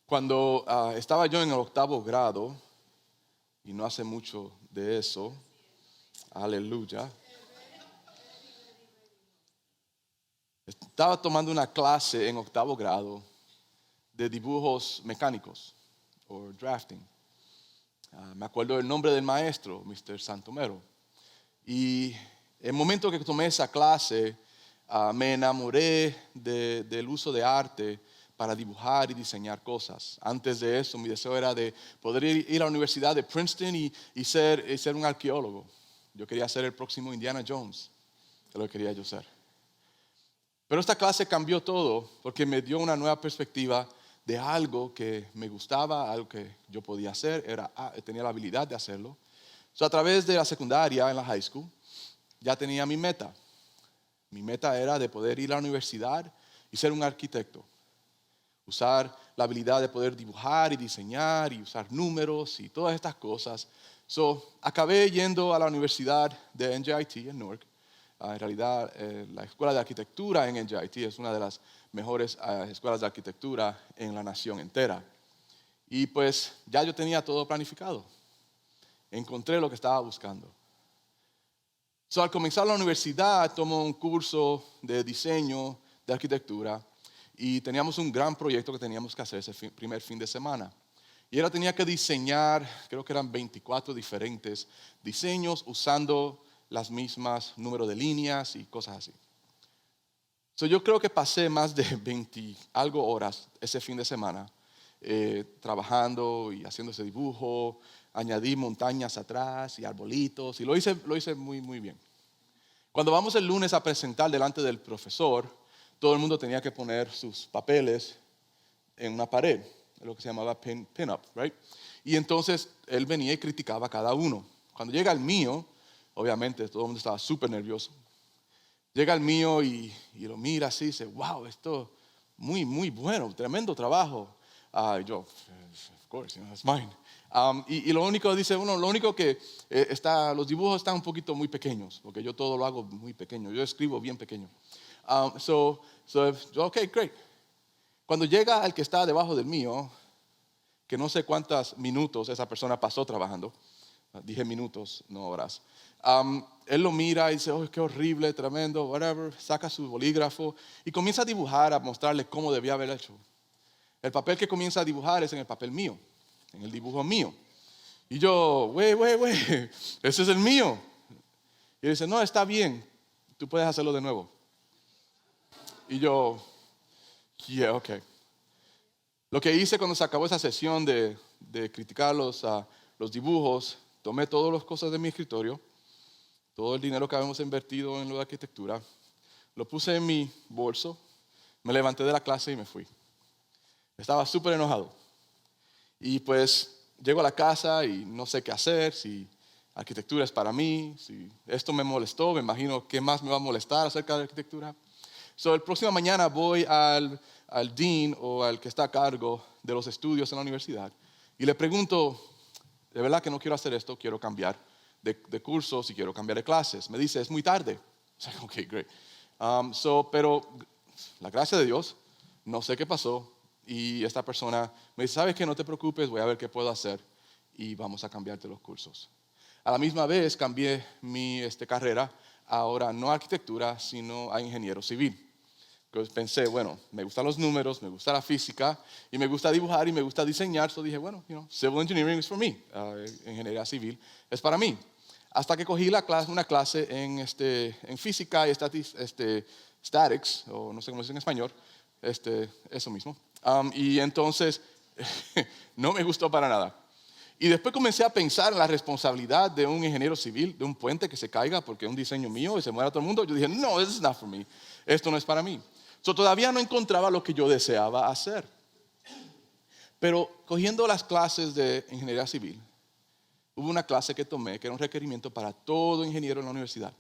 Cuando estaba yo en el octavo grado, y no hace mucho de eso, aleluya, estaba tomando una clase en octavo grado de dibujos mecánicos o drafting. Me acuerdo del nombre del maestro, Mr. Santomero. Y el momento que tomé esa clase, me enamoré del uso de arte para dibujar y diseñar cosas. Antes de eso, mi deseo era de poder ir a la Universidad de Princeton y ser un arqueólogo. Yo quería ser el próximo Indiana Jones, que lo que quería yo ser. Pero esta clase cambió todo porque me dio una nueva perspectiva de algo que me gustaba, algo que yo podía hacer, tenía la habilidad de hacerlo. A través de la secundaria, en la high school, ya tenía mi meta. Mi meta era de poder ir a la universidad y ser un arquitecto. Usar la habilidad de poder dibujar y diseñar y usar números y todas estas cosas. Acabé yendo a la universidad de NJIT en Newark. En realidad, la escuela de arquitectura en NJIT es una de las mejores escuelas de arquitectura en la nación entera. Y pues ya yo tenía todo planificado. Encontré lo que estaba buscando. Al comenzar la universidad, tomé un curso de diseño de arquitectura y teníamos un gran proyecto que teníamos que hacer ese primer fin de semana. Y ahora tenía que diseñar, creo que eran 24 diferentes diseños usando las mismas números de líneas y cosas así. Yo creo que pasé más de 20 algo horas ese fin de semana trabajando y haciendo ese dibujo. Añadí montañas atrás y arbolitos y lo hice muy, muy bien. Cuando vamos el lunes a presentar delante del profesor, todo el mundo tenía que poner sus papeles en una pared, lo que se llamaba pin-up, right? Y entonces él venía y criticaba a cada uno. Cuando llega el mío, obviamente todo el mundo estaba súper nervioso. Llega el mío y lo mira así y dice, wow, esto muy, muy bueno, tremendo trabajo. Y yo, of course, it's mine. Y lo único que los dibujos están un poquito muy pequeños, porque yo todo lo hago muy pequeño, yo escribo bien pequeño. Ok, great. Cuando llega el que está debajo del mío, que no sé cuántos minutos esa persona pasó trabajando, dije minutos, no horas. Él lo mira y dice, oh, qué horrible, tremendo, whatever, saca su bolígrafo y comienza a dibujar, a mostrarle cómo debía haber hecho. El papel que comienza a dibujar es en el papel mío, en el dibujo mío. Y yo, wait, ese es el mío. Y él dice, no, está bien, tú puedes hacerlo de nuevo. Y yo, yeah, ok. Lo que hice cuando se acabó esa sesión de criticar los dibujos, tomé todas las cosas de mi escritorio, todo el dinero que habíamos invertido en lo de arquitectura, lo puse en mi bolso, me levanté de la clase y me fui. Estaba súper enojado. Y pues llego a la casa y no sé qué hacer, si arquitectura es para mí, si esto me molestó, me imagino qué más me va a molestar acerca de arquitectura. El próxima mañana voy al dean o al que está a cargo de los estudios en la universidad y le pregunto, de verdad que no quiero hacer esto, quiero cambiar de cursos y quiero cambiar de clases. Me dice, es muy tarde. Ok, great. Pero la gracia de Dios, no sé qué pasó y esta persona me dice, ¿sabes qué? No te preocupes, voy a ver qué puedo hacer y vamos a cambiarte los cursos. A la misma vez cambié mi carrera, ahora no a arquitectura, sino a ingeniero civil. Entonces pensé, bueno, me gustan los números, me gusta la física y me gusta dibujar y me gusta diseñar. Dije, bueno, civil engineering is for me. Ingeniería civil es para mí. Hasta que cogí una clase en física y statics, o no sé cómo se dice en español, eso mismo. Y entonces no me gustó para nada. Y después comencé a pensar en la responsabilidad de un ingeniero civil, de un puente que se caiga porque es un diseño mío y se muera todo el mundo. Yo dije, no, this is not for me. Esto no es para mí. Todavía no encontraba lo que yo deseaba hacer. Pero cogiendo las clases de ingeniería civil, hubo una clase que tomé que era un requerimiento para todo ingeniero en la universidad.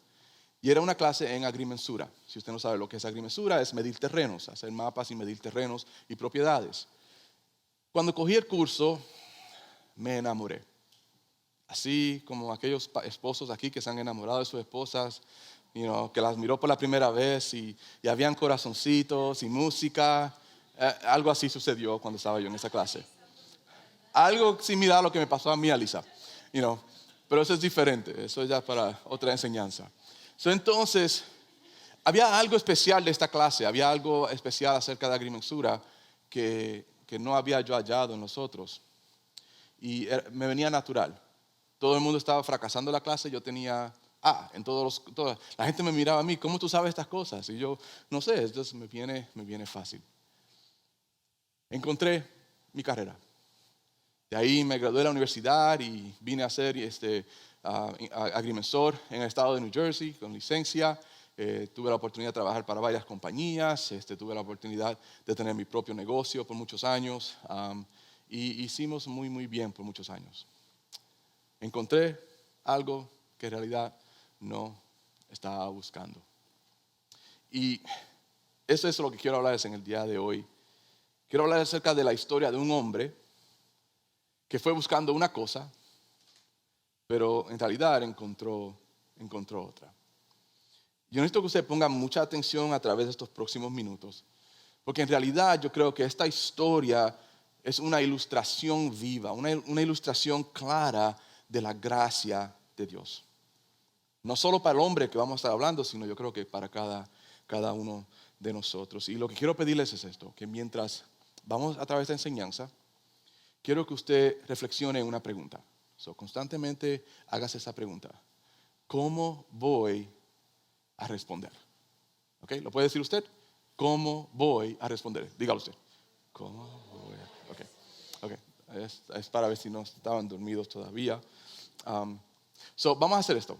Y era una clase en agrimensura. Si usted no sabe lo que es agrimensura, es medir terrenos, hacer mapas y medir terrenos y propiedades. Cuando cogí el curso, me enamoré. Así como aquellos esposos aquí que se han enamorado de sus esposas, que las miró por la primera vez y habían corazoncitos y música. Algo así sucedió cuando estaba yo en esa clase. Algo similar a lo que me pasó a mí, Alisa. You know, pero eso es diferente. Eso es ya para otra enseñanza. Entonces, había algo especial de esta clase. Había algo especial acerca de agrimensura que no había yo hallado en los otros. Y me venía natural. Todo el mundo estaba fracasando la clase. Yo tenía en la gente me miraba a mí. ¿Cómo tú sabes estas cosas? Y yo, no sé, entonces me viene fácil. Encontré mi carrera. De ahí me gradué de la universidad y vine a ser agrimensor en el estado de New Jersey con licencia. Tuve la oportunidad de trabajar para varias compañías. Tuve la oportunidad de tener mi propio negocio por muchos años. Y hicimos muy, muy bien por muchos años. Encontré algo que en realidad no estaba buscando. Y eso es lo que quiero hablarles en el día de hoy. Quiero hablar acerca de la historia de un hombre que fue buscando una cosa, pero en realidad encontró otra. Yo necesito que usted ponga mucha atención a través de estos próximos minutos, porque en realidad yo creo que esta historia es una ilustración viva, una ilustración clara de la gracia de Dios. No solo para el hombre que vamos a estar hablando, sino yo creo que para cada uno de nosotros. Y lo que quiero pedirles es esto, que mientras vamos a través de esta enseñanza, quiero que usted reflexione en una pregunta. Constantemente hágase esa pregunta. ¿Cómo voy a responder? ¿Ok? ¿Lo puede decir usted? ¿Cómo voy a responder? Dígalo usted. ¿Cómo voy a...? Ok. Es para ver si no estaban dormidos todavía. Vamos a hacer esto.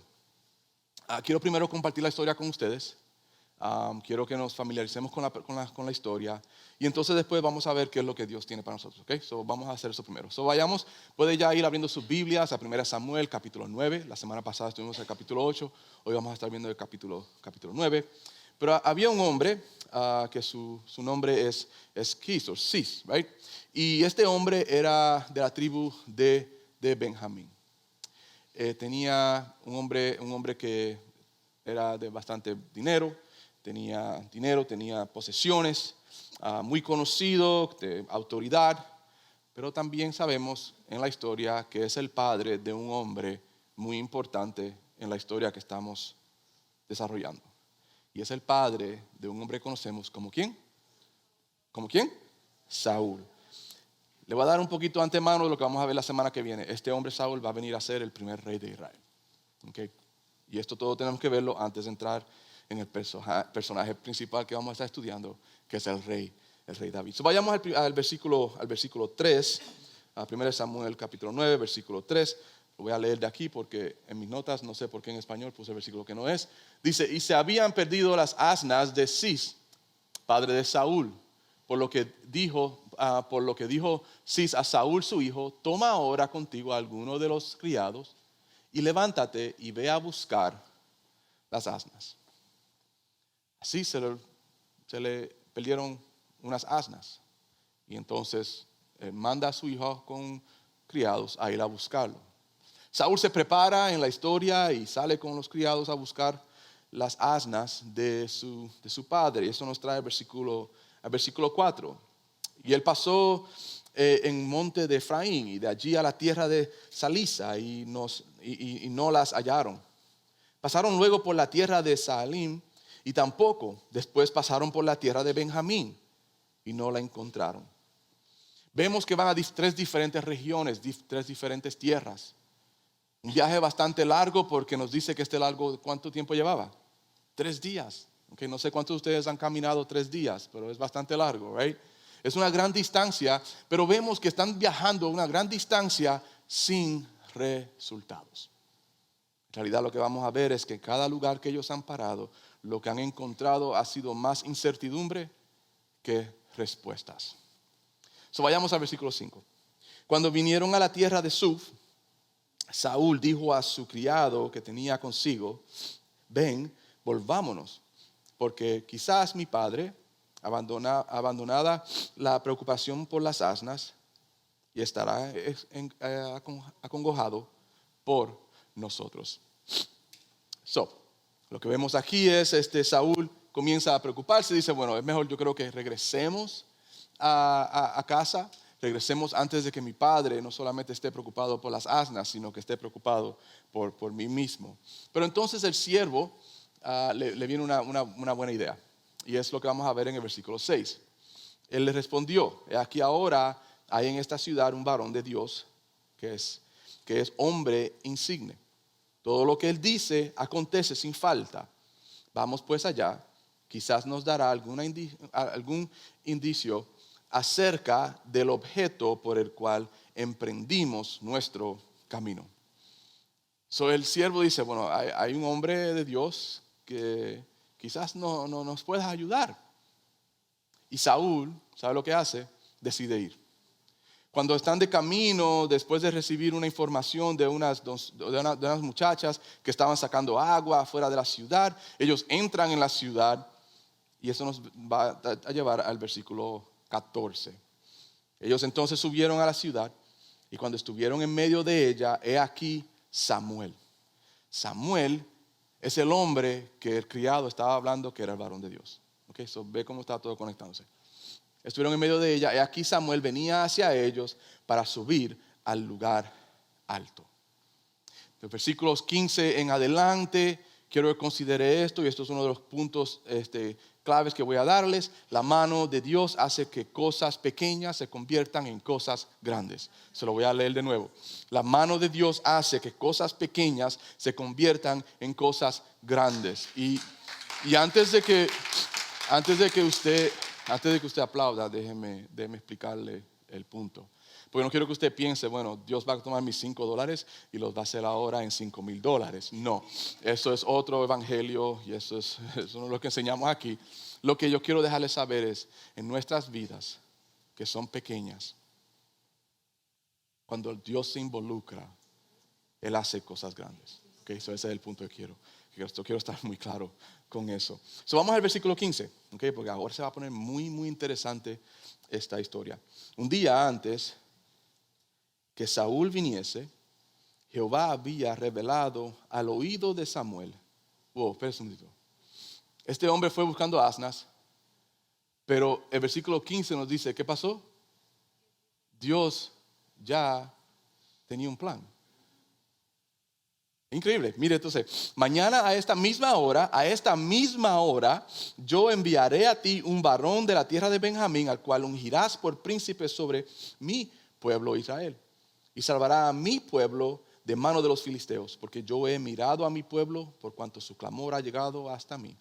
Quiero primero compartir la historia con ustedes. Quiero que nos familiaricemos con la historia y entonces después vamos a ver qué es lo que Dios tiene para nosotros. ¿Okay? Vamos a hacer eso primero. Vayamos, puede ya ir abriendo sus Biblias a 1 Samuel capítulo 9. La semana pasada estuvimos en el capítulo 8, hoy vamos a estar viendo el capítulo 9. Pero había un hombre que su nombre es Cis, right? Y este hombre era de la tribu de Benjamín. Tenía un hombre que era de bastante dinero. Tenía posesiones, muy conocido, de autoridad, pero también sabemos en la historia que es el padre de un hombre muy importante en la historia que estamos desarrollando. Y es el padre de un hombre que conocemos como ¿quién? ¿Como quién? Saúl. Le voy a dar un poquito de antemano de lo que vamos a ver la semana que viene. Este hombre Saúl va a venir a ser el primer rey de Israel. ¿Okay? Y esto todo tenemos que verlo antes de entrar en el personaje principal que vamos a estar estudiando, que es el rey David. Vayamos al versículo 3, a 1 Samuel capítulo 9, versículo 3. Lo voy a leer de aquí porque en mis notas, no sé por qué en español puse el versículo que no es. Dice, y se habían perdido las asnas de Cis, padre de Saúl, por lo que dijo Cis a Saúl su hijo, toma ahora contigo a alguno de los criados y levántate y ve a buscar las asnas. Así se le perdieron unas asnas. Y entonces manda a su hijo con criados a ir a buscarlo. Saúl se prepara en la historia y sale con los criados a buscar las asnas de su padre. Y eso nos trae al versículo 4. Y él pasó en monte de Efraín y de allí a la tierra de Salisa y no las hallaron. Pasaron luego por la tierra de Saalim y tampoco. Después pasaron por la tierra de Benjamín y no la encontraron. Vemos que van a tres diferentes regiones, tres diferentes tierras. Un viaje bastante largo porque nos dice que este largo, ¿cuánto tiempo llevaba? 3 días. Okay, no sé cuántos de ustedes han caminado 3 días, pero es bastante largo, right? Es una gran distancia, pero vemos que están viajando una gran distancia sin resultados. En realidad lo que vamos a ver es que en cada lugar que ellos han parado, lo que han encontrado ha sido más incertidumbre que respuestas. Vayamos al versículo 5. Cuando vinieron a la tierra de Suf, Saúl dijo a su criado que tenía consigo, ven, volvámonos, porque quizás mi padre, abandonada la preocupación por las asnas, y estará acongojado por nosotros. Lo que vemos aquí es Saúl comienza a preocuparse, dice, bueno, es mejor yo creo que regresemos a casa, regresemos antes de que mi padre no solamente esté preocupado por las asnas, sino que esté preocupado por mí mismo. Pero entonces el siervo le viene una buena idea. Y es lo que vamos a ver en el versículo 6. Él le respondió, aquí ahora hay en esta ciudad un varón de Dios que es hombre insigne. Todo lo que él dice acontece sin falta. Vamos pues allá, quizás nos dará algún indicio acerca del objeto por el cual emprendimos nuestro camino. So el siervo dice, bueno, hay un hombre de Dios que quizás no nos pueda ayudar. Y Saúl, ¿sabe lo que hace? Decide ir. Cuando están de camino, después de recibir una información de unas muchachas que estaban sacando agua fuera de la ciudad, ellos entran en la ciudad y eso nos va a llevar al versículo 14. Ellos entonces subieron a la ciudad y cuando estuvieron en medio de ella, he aquí Samuel. Samuel es el hombre que el criado estaba hablando que era el varón de Dios. Okay, so ve cómo está todo conectándose. Estuvieron en medio de ella y aquí Samuel venía hacia ellos para subir al lugar alto. Los versículos 15 en adelante, quiero que considere esto y esto es uno de los puntos claves que voy a darles. La mano de Dios hace que cosas pequeñas se conviertan en cosas grandes. Se lo voy a leer de nuevo. La mano de Dios hace que cosas pequeñas se conviertan en cosas grandes. Y antes de que usted aplauda, déjeme explicarle el punto. Porque no quiero que usted piense, bueno, Dios va a tomar mis $5 y los va a hacer ahora en $5,000. No, eso es otro evangelio y eso no es lo que enseñamos aquí. Lo que yo quiero dejarles saber es, en nuestras vidas, que son pequeñas, cuando Dios se involucra, Él hace cosas grandes. Okay, ese es el punto que quiero estar muy claro con eso. Vamos al versículo 15, okay, porque ahora se va a poner muy, muy interesante esta historia. Un día antes que Saúl viniese, Jehová había revelado al oído de Samuel. Espera un momento. Este hombre fue buscando asnas, pero el versículo 15 nos dice, ¿qué pasó? Dios ya tenía un plan. Increíble. Mire, entonces, mañana a esta misma hora, yo enviaré a ti un varón de la tierra de Benjamín, al cual ungirás por príncipe sobre mi pueblo Israel. Y salvará a mi pueblo de mano de los filisteos, porque yo he mirado a mi pueblo por cuanto su clamor ha llegado hasta mí.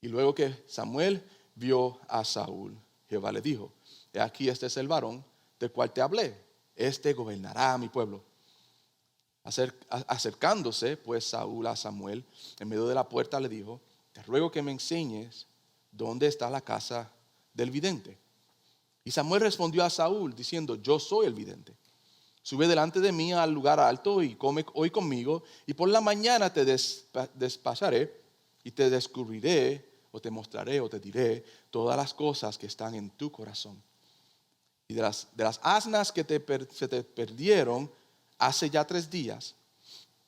Y luego que Samuel vio a Saúl, Jehová le dijo, he aquí este es el varón del cual te hablé, este gobernará a mi pueblo. Acercándose pues Saúl a Samuel, en medio de la puerta le dijo, te ruego que me enseñes dónde está la casa del vidente. Y Samuel respondió a Saúl diciendo, yo soy el vidente. Sube delante de mí al lugar alto y come hoy conmigo, y por la mañana te despacharé y te descubriré o te mostraré o te diré todas las cosas que están en tu corazón. Y de las asnas que se te perdieron hace ya 3 días,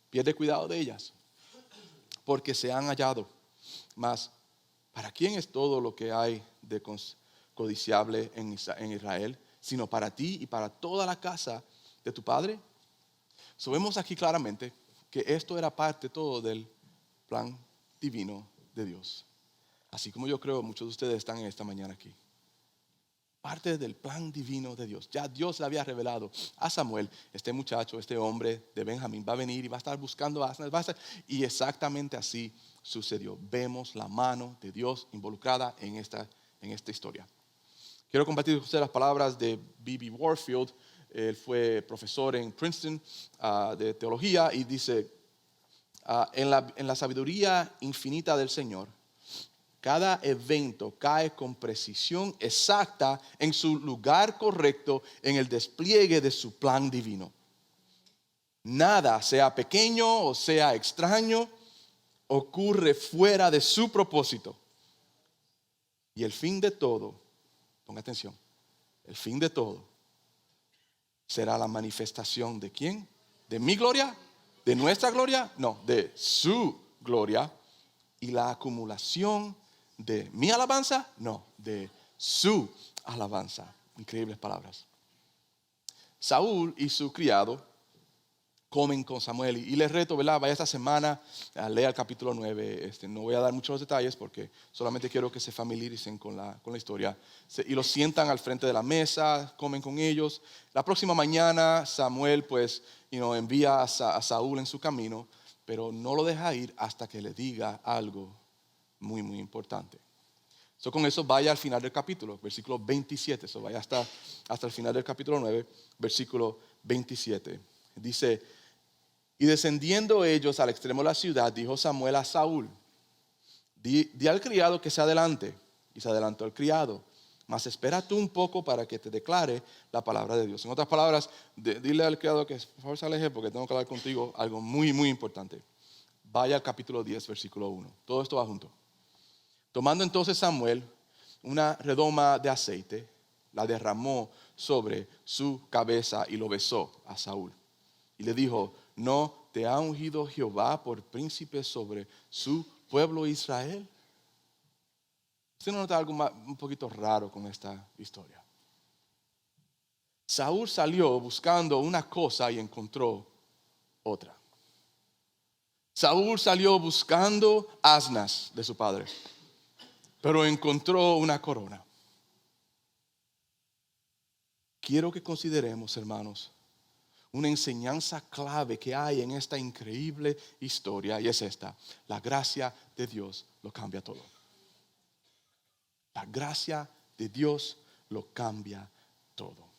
pierde cuidado de ellas, porque se han hallado. Mas, ¿para quién es todo lo que hay de codiciable en Israel? Sino para ti y para toda la casa de tu padre. Vemos aquí claramente que esto era parte todo del plan divino de Dios. Así como yo creo muchos de ustedes están en esta mañana aquí. Parte del plan divino de Dios. Ya Dios le había revelado a Samuel, este muchacho, este hombre de Benjamín va a venir y va a estar buscando asnas. Y exactamente así sucedió. Vemos la mano de Dios involucrada en esta historia. Quiero compartir con ustedes las palabras de B.B. Warfield. Él fue profesor en Princeton de teología y dice, en la sabiduría infinita del Señor, cada evento cae con precisión exacta en su lugar correcto en el despliegue de su plan divino. Nada, sea pequeño o sea extraño, ocurre fuera de su propósito. Y el fin de todo, ponga atención, el fin de todo será la manifestación ¿de quién? ¿De mi gloria? ¿De nuestra gloria? No, de su gloria y la acumulación de mi alabanza, no, de su alabanza. Increíbles palabras. Saúl y su criado comen con Samuel y les reto, ¿verdad? Vaya esta semana, lea el capítulo 9. No voy a dar muchos detalles porque solamente quiero que se familiaricen con la historia. Y los sientan al frente de la mesa, comen con ellos. La próxima mañana Samuel pues envía a Saúl en su camino, pero no lo deja ir hasta que le diga algo muy, muy importante. Con eso vaya al final del capítulo, versículo 27. Vaya hasta el final del capítulo 9, versículo 27. Dice: y descendiendo ellos al extremo de la ciudad, dijo Samuel a Saúl: di al criado que se adelante. Y se adelantó el criado. Mas espera tú un poco para que te declare la palabra de Dios. En otras palabras, dile al criado que por favor se aleje porque tengo que hablar contigo algo muy, muy importante. Vaya al capítulo 10, versículo 1. Todo esto va junto. Tomando entonces Samuel una redoma de aceite, la derramó sobre su cabeza y lo besó a Saúl. Y le dijo: ¿no te ha ungido Jehová por príncipe sobre su pueblo Israel? ¿Usted no nota algo un poquito raro con esta historia? Saúl salió buscando una cosa y encontró otra. Saúl salió buscando asnas de su padre, pero encontró una corona. Quiero que consideremos, hermanos, una enseñanza clave que hay en esta increíble historia, y es esta: la gracia de Dios lo cambia todo. La gracia de Dios lo cambia todo.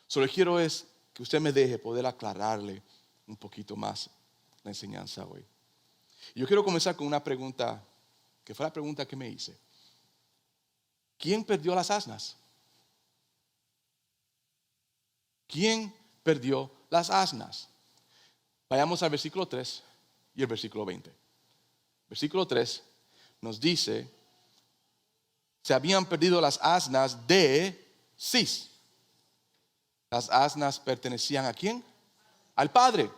Solo quiero es que usted me deje poder aclararle un poquito más la enseñanza hoy. Yo quiero comenzar con una pregunta, que fue la pregunta que me hice. ¿Quién perdió las asnas? ¿Quién perdió las asnas? Vayamos al versículo 3 y el versículo 20. Versículo 3 nos dice: se habían perdido las asnas de Cis. Las asnas pertenecían ¿a quién? Al padre.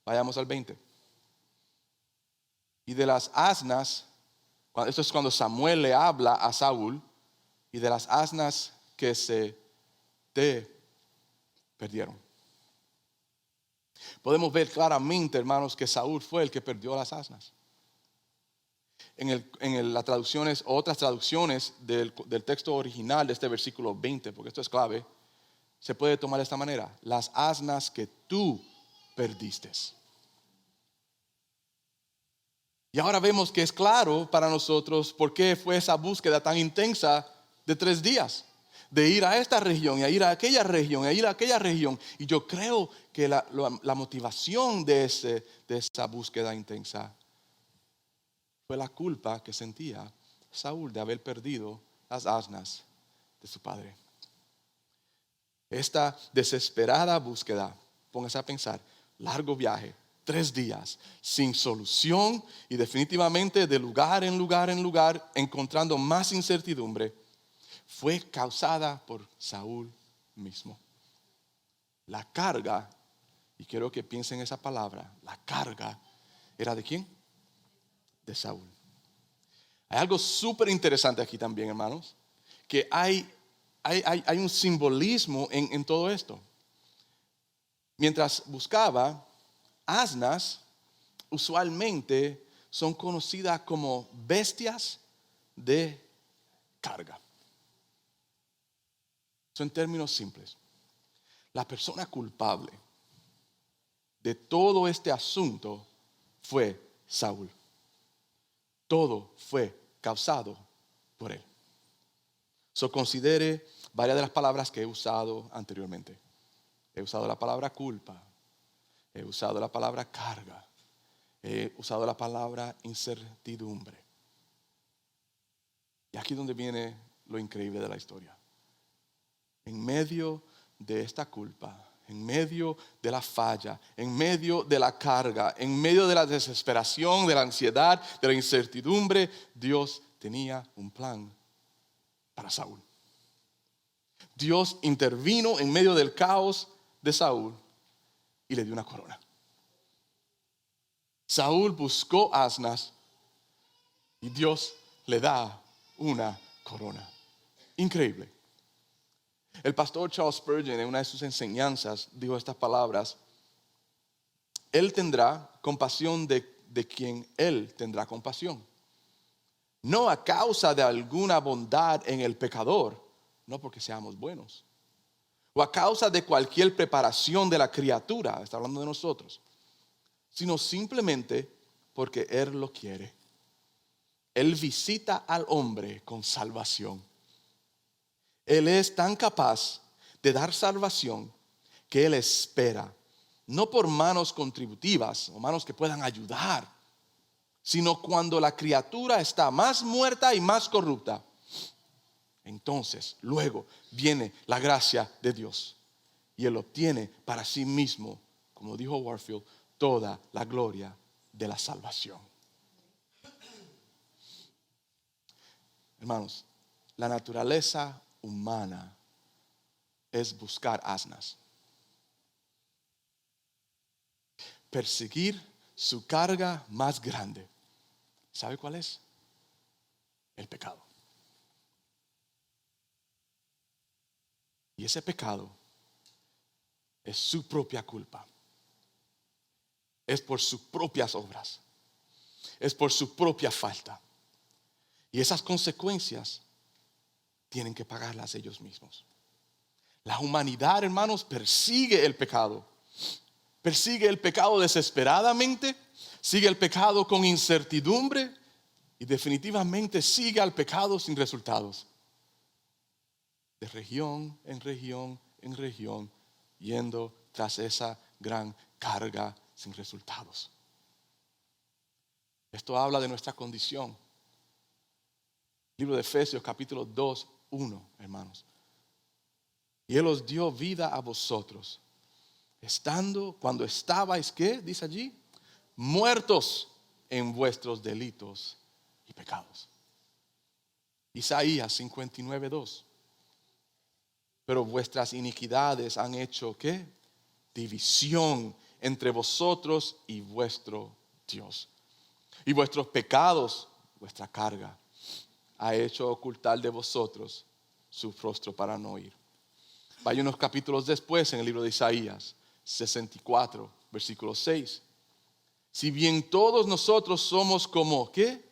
Vayamos al 20. Y de las asnas, esto es cuando Samuel le habla a Saúl, y de las asnas que se te perdieron. Podemos ver claramente, hermanos, que Saúl fue el que perdió las asnas. En las traducciones, otras traducciones del texto original de este versículo 20, porque esto es clave, se puede tomar de esta manera: las asnas que tú perdiste. Y ahora vemos que es claro para nosotros por qué fue esa búsqueda tan intensa de 3 días. De ir a esta región y a ir a aquella región y a ir a aquella región. Y yo creo que la motivación de esa búsqueda intensa fue la culpa que sentía Saúl de haber perdido las asnas de su padre. Esta desesperada búsqueda, póngase a pensar, largo viaje, 3 días, sin solución y definitivamente de lugar en lugar en lugar, encontrando más incertidumbre, fue causada por Saúl mismo. La carga, y quiero que piensen esa palabra, la carga, ¿era de quién? De Saúl. Hay algo súper interesante aquí también, hermanos, que hay un simbolismo en todo esto. Mientras buscaba, asnas usualmente son conocidas como bestias de carga. Son términos simples. La persona culpable de todo este asunto fue Saúl. Todo fue causado por él. Considere varias de las palabras que he usado anteriormente. He usado la palabra culpa. He usado la palabra carga. He usado la palabra incertidumbre. Y aquí es donde viene lo increíble de la historia. En medio de esta culpa, en medio de la falla, en medio de la carga, en medio de la desesperación, de la ansiedad, de la incertidumbre, Dios tenía un plan para Saúl. Dios intervino en medio del caos de Saúl y le dio una corona. Saúl buscó asnas y Dios le da una corona. Increíble. El pastor Charles Spurgeon en una de sus enseñanzas dijo estas palabras: Él tendrá compasión de quien Él tendrá compasión. No a causa de alguna bondad en el pecador, no porque seamos buenos, o a causa de cualquier preparación de la criatura, está hablando de nosotros, sino simplemente porque Él lo quiere. Él visita al hombre con salvación. Él es tan capaz de dar salvación que Él espera, no por manos contributivas o manos que puedan ayudar, sino cuando la criatura está más muerta y más corrupta. Entonces, luego viene la gracia de Dios y Él obtiene para sí mismo, como dijo Warfield, toda la gloria de la salvación. Hermanos, la naturaleza humana es buscar asnas, perseguir su carga más grande. ¿Sabe cuál es? El pecado. Y ese pecado es su propia culpa. Es por sus propias obras. Es por su propia falta. Y esas consecuencias tienen que pagarlas ellos mismos. La humanidad, hermanos, persigue el pecado. Persigue el pecado desesperadamente. Sigue el pecado con incertidumbre. Y definitivamente sigue al pecado sin resultados. De región en región en región, yendo tras esa gran carga sin resultados. Esto habla de nuestra condición. Libro de Efesios capítulo 2, 1, hermanos. Y Él os dio vida a vosotros, cuando estabais, ¿qué? Dice allí, muertos en vuestros delitos y pecados. Isaías 59, 2. Pero vuestras iniquidades han hecho, ¿qué? División entre vosotros y vuestro Dios. Y vuestros pecados, vuestra carga, ha hecho ocultar de vosotros su rostro para no oír. Vaya unos capítulos después en el libro de Isaías 64, versículo 6. Si bien todos nosotros somos como, ¿qué?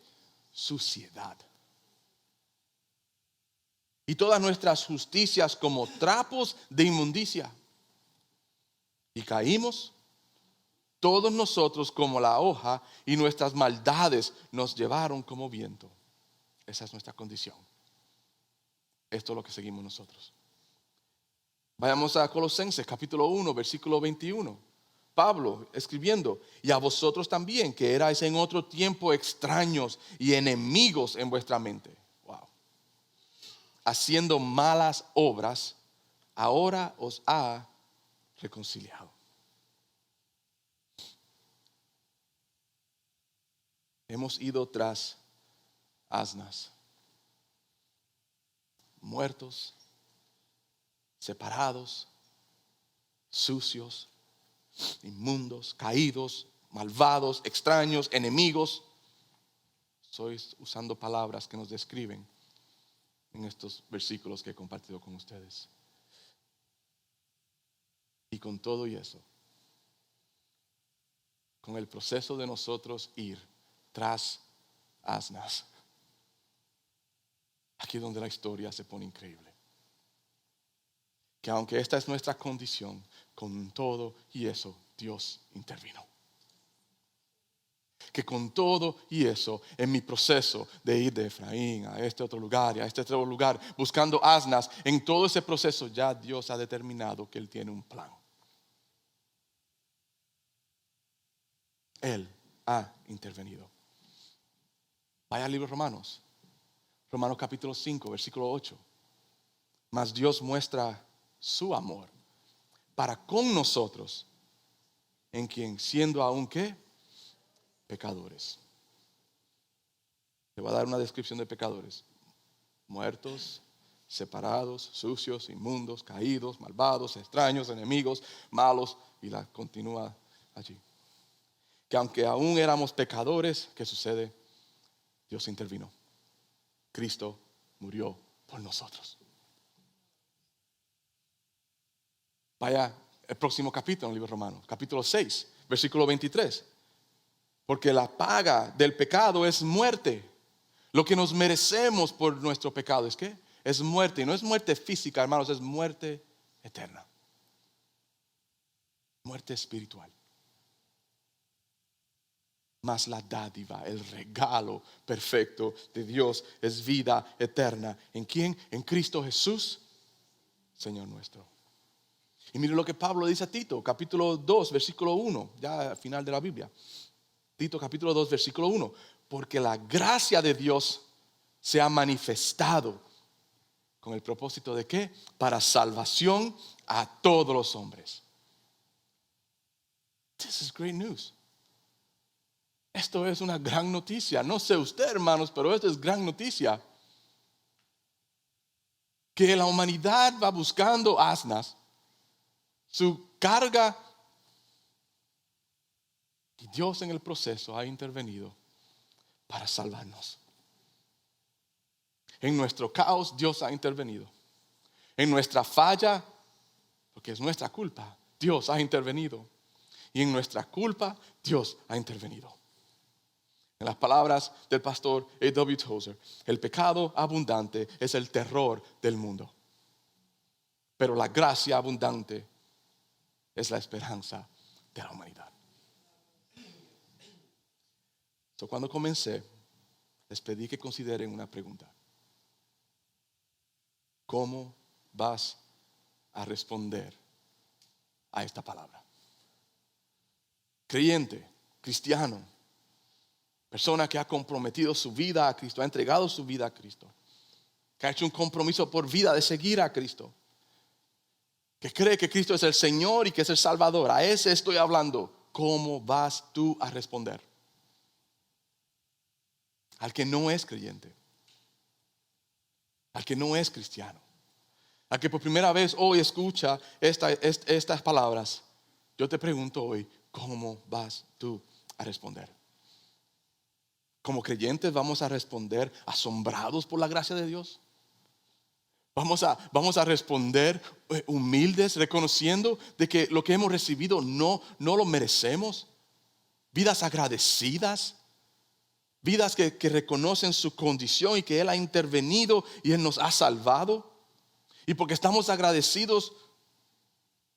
Suciedad. Y todas nuestras justicias como trapos de inmundicia. Y caímos todos nosotros como la hoja, y nuestras maldades nos llevaron como viento. Esa es nuestra condición. Esto es lo que seguimos nosotros. Vayamos a Colosenses capítulo 1, versículo 21. Pablo escribiendo: y a vosotros también, que erais en otro tiempo extraños y enemigos en vuestra mente. Wow. Haciendo malas obras, ahora os ha reconciliado. Hemos ido tras asnas, muertos, separados, sucios, inmundos, caídos, malvados, extraños, enemigos. Estoy usando palabras que nos describen en estos versículos que he compartido con ustedes. Y con todo y eso, con el proceso de nosotros ir tras asnas, aquí es donde la historia se pone increíble. Que aunque esta es nuestra condición, con todo y eso, Dios intervino. Que con todo y eso, en mi proceso de ir de Efraín a este otro lugar y a este otro lugar, buscando asnas, en todo ese proceso ya Dios ha determinado que Él tiene un plan. Él ha intervenido. Vaya al libro de Romanos. Romanos capítulo 5, versículo 8. Mas Dios muestra su amor para con nosotros, en quien siendo aún ¿qué? Pecadores. Le voy a dar una descripción de pecadores: muertos, separados, sucios, inmundos, caídos, malvados, extraños, enemigos, malos, y la continúa allí. Que aunque aún éramos pecadores, ¿qué sucede? Dios intervino. Cristo murió por nosotros. Vaya el próximo capítulo en el libro de Romanos, capítulo 6, versículo 23. Porque la paga del pecado es muerte. Lo que nos merecemos por nuestro pecado es ¿qué? Es muerte. Y no es muerte física, hermanos, es muerte eterna. Muerte espiritual. Mas la dádiva, el regalo perfecto de Dios es vida eterna. ¿En quién? En Cristo Jesús, Señor nuestro. Y mire lo que Pablo dice a Tito, capítulo 2, versículo 1, ya al final de la Biblia. Tito capítulo 2, versículo 1. Porque la gracia de Dios se ha manifestado. ¿Con el propósito de qué? Para salvación a todos los hombres. This is great news. Esto es una gran noticia. No sé usted, hermanos, pero esto es gran noticia. Que la humanidad va buscando asnas. Su carga. Y Dios en el proceso ha intervenido para salvarnos. En nuestro caos Dios ha intervenido. En nuestra falla, porque es nuestra culpa, Dios ha intervenido. Y en nuestra culpa Dios ha intervenido. En las palabras del pastor A.W. Tozer, el pecado abundante es el terror del mundo. Pero la gracia abundante es la esperanza de la humanidad. Cuando comencé, les pedí que consideren una pregunta. ¿Cómo vas a responder a esta palabra? Creyente, cristiano, persona que ha comprometido su vida a Cristo, ha entregado su vida a Cristo, que ha hecho un compromiso por vida de seguir a Cristo, que cree que Cristo es el Señor y que es el Salvador. A ese estoy hablando. ¿Cómo vas tú a responder? Al que no es creyente, al que no es cristiano, al que por primera vez hoy escucha estas palabras, yo te pregunto hoy, ¿cómo vas tú a responder? Como creyentes vamos a responder asombrados por la gracia de Dios. Vamos a responder humildes, reconociendo de que lo que hemos recibido no lo merecemos. Vidas agradecidas. Vidas que reconocen su condición y que Él ha intervenido y Él nos ha salvado. Y porque estamos agradecidos,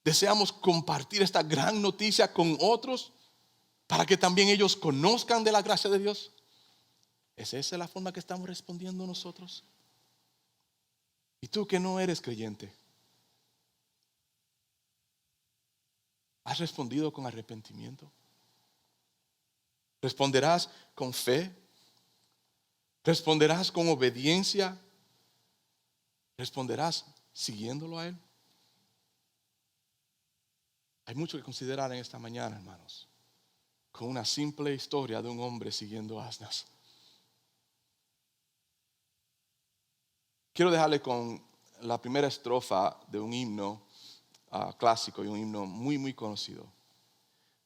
deseamos compartir esta gran noticia con otros para que también ellos conozcan de la gracia de Dios. ¿Es esa la forma que estamos respondiendo nosotros? ¿Y tú que no eres creyente? ¿Has respondido con arrepentimiento? ¿Responderás con fe? ¿Responderás con obediencia? ¿Responderás siguiéndolo a Él? Hay mucho que considerar en esta mañana, hermanos, con una simple historia de un hombre siguiendo asnas. Quiero dejarle con la primera estrofa de un himno clásico y un himno muy, muy conocido.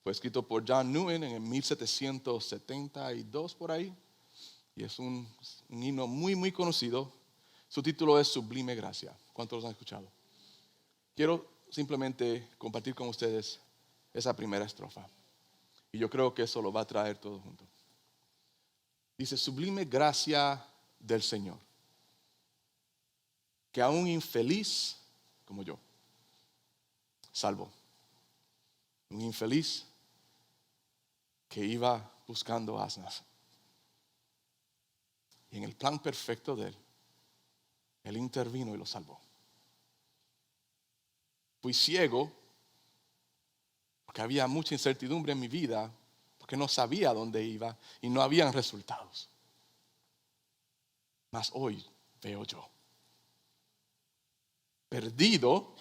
Fue escrito por John Newton en el 1772 por ahí. Y es un himno muy, muy conocido. Su título es Sublime Gracia. ¿Cuántos los han escuchado? Quiero simplemente compartir con ustedes esa primera estrofa. Y yo creo que eso lo va a traer todo junto. Dice, sublime gracia del Señor, que a un infeliz como yo salvó. Un infeliz que iba buscando asnas. Y en el plan perfecto de Él, Él intervino y lo salvó. Fui ciego porque había mucha incertidumbre en mi vida, porque no sabía dónde iba y no habían resultados. Mas hoy veo yo. Perdido,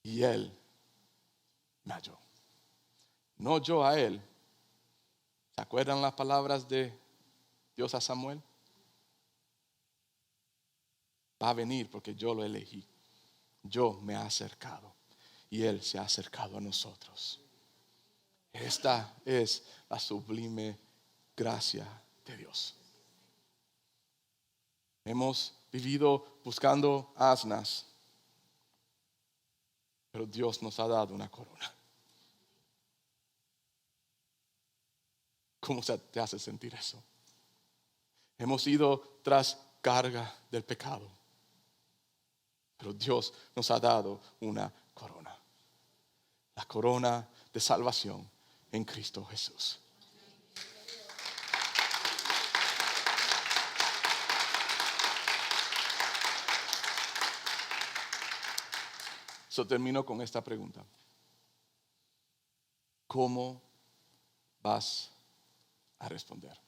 y Él me halló. No yo a Él. ¿Se acuerdan las palabras de Dios a Samuel? Va a venir porque yo lo elegí. Yo me he acercado y Él se ha acercado a nosotros. Esta es la sublime gracia de Dios. Hemos vivido buscando asnas, pero Dios nos ha dado una corona. ¿Cómo te hace sentir eso? Hemos ido tras carga del pecado, pero Dios nos ha dado una corona. La corona de salvación en Cristo Jesús. Termino con esta pregunta. ¿Cómo vas a responder?